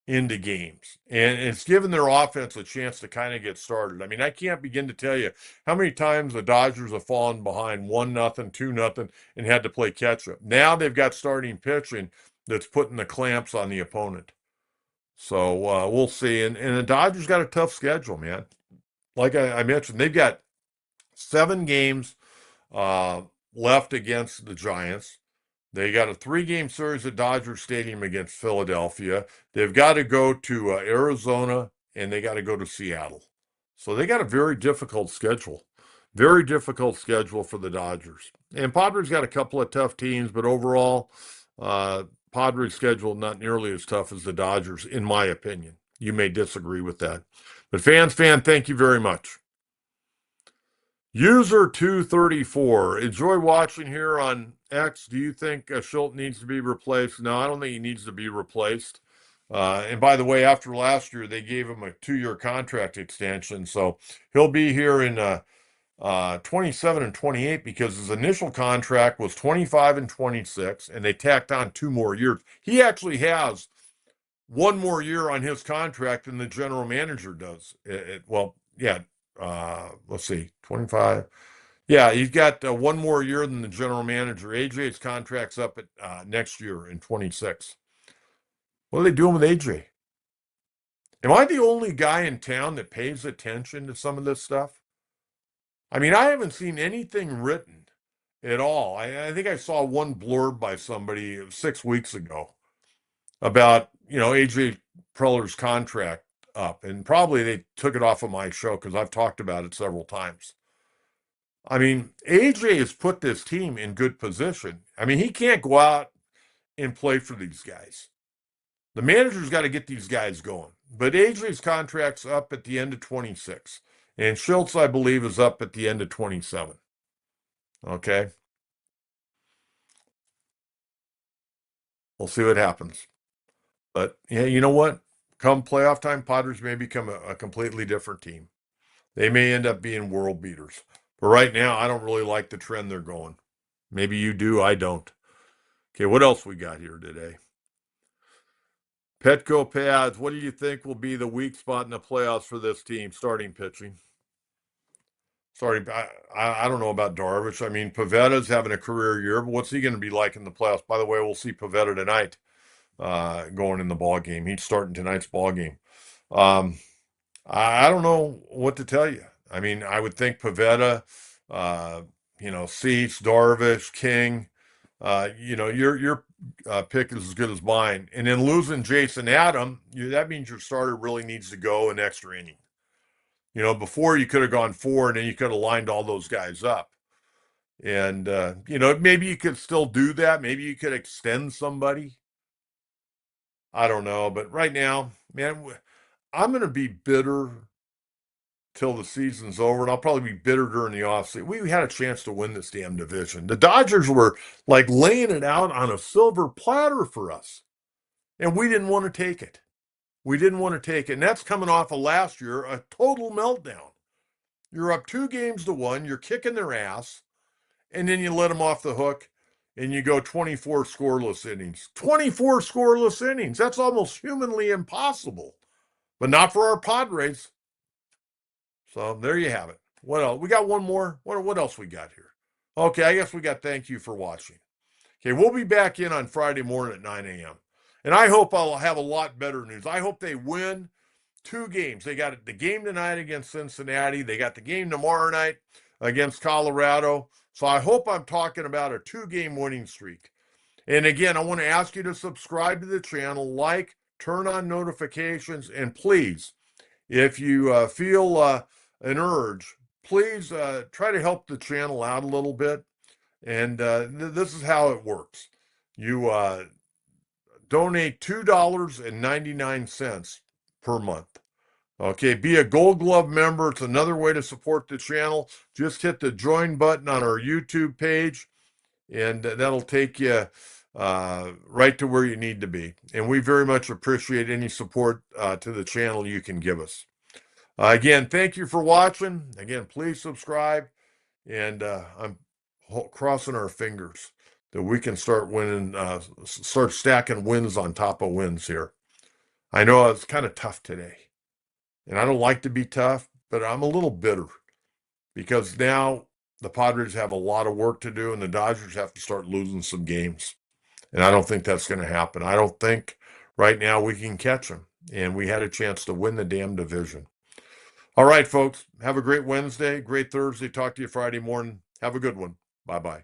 into games. And it's given their offense a chance to kind of get started. I mean, I can't begin to tell you how many times the Dodgers have fallen behind 1-0, 2-0, and had to play catch up. Now they've got starting pitching that's putting the clamps on the opponent. So we'll see. And the Dodgers got a tough schedule, man. Like I mentioned, they've got 7 games left against the Giants. They got a 3-game series at Dodger Stadium against Philadelphia. They've got to go to Arizona, and they got to go to Seattle. So they got a very difficult schedule. Very difficult schedule for the Dodgers. And Padres got a couple of tough teams, but overall, Padres' schedule not nearly as tough as the Dodgers, in my opinion. You may disagree with that. But fan, thank you very much. User 234, enjoy watching here on X. Do you think Schultz needs to be replaced? No, I don't think he needs to be replaced. And by the way, after last year, they gave him a 2-year contract extension. So he'll be here in 27 and 28 because his initial contract was 25 and 26, and they tacked on 2 more years. He actually has 1 more year on his contract than the general manager does. Let's see, 25. Yeah, he's got 1 more year than the general manager. AJ's contract's up at next year in 26. What are they doing with AJ? Am I the only guy in town that pays attention to some of this stuff? I mean, I haven't seen anything written at all. I think I saw one blurb by somebody 6 weeks ago about, AJ Preller's contract up, and probably they took it off of my show because I've talked about it several times. I mean, AJ has put this team in good position. I mean, he can't go out and play for these guys. The manager's got to get these guys going. But AJ's contract's up at the end of 26. And Schultz, I believe, is up at the end of 27. Okay? We'll see what happens. But, yeah, you know what? Come playoff time, Padres may become a completely different team. They may end up being world beaters. But right now, I don't really like the trend they're going. Maybe you do, I don't. Okay, what else we got here today? Petco Pads, what do you think will be the weak spot in the playoffs for this team, starting pitching? Sorry, I don't know about Darvish. I mean, Pavetta's having a career year, but what's he going to be like in the playoffs? By the way, we'll see Pavetta tonight going in the ball game. He's starting tonight's ball game. I don't know what to tell you. I mean, I would think Pavetta, Cease, Darvish, King, your pick is as good as mine. And then losing Jason Adam, that means your starter really needs to go an extra inning. Before you could have gone 4 and then you could have lined all those guys up. And, maybe you could still do that. Maybe you could extend somebody. I don't know. But right now, man, I'm going to be bitter till the season's over, and I'll probably be bitter during the offseason. We had a chance to win this damn division. The Dodgers were like laying it out on a silver platter for us, and we didn't want to take it. We didn't want to take it, and that's coming off of last year, a total meltdown. You're up 2-1, you're kicking their ass, and then you let them off the hook, and you go 24 scoreless innings. 24 scoreless innings. That's almost humanly impossible, but not for our Padres. So there you have it. What else? We got one more. What else we got here? Okay, I guess we got thank you for watching. Okay, we'll be back in on Friday morning at 9 a.m. And I hope I'll have a lot better news. I hope they win 2 games. They got the game tonight against Cincinnati. They got the game tomorrow night against Colorado. So I hope I'm talking about a 2-game winning streak. And again, I want to ask you to subscribe to the channel, like, turn on notifications, and please, if you feel an urge, please try to help the channel out a little bit. And this is how it works. You donate $2.99 per month. Okay, be a Gold Glove member. It's another way to support the channel. Just hit the join button on our YouTube page, and that'll take you right to where you need to be. And we very much appreciate any support to the channel you can give us. Again, thank you for watching. Again, please subscribe. And I'm crossing our fingers that we can start winning, start stacking wins on top of wins here. I know it's kind of tough today. And I don't like to be tough, but I'm a little bitter because now the Padres have a lot of work to do and the Dodgers have to start losing some games. And I don't think that's going to happen. I don't think right now we can catch them. And we had a chance to win the damn division. All right, folks. Have a great Wednesday, great Thursday. Talk to you Friday morning. Have a good one. Bye-bye.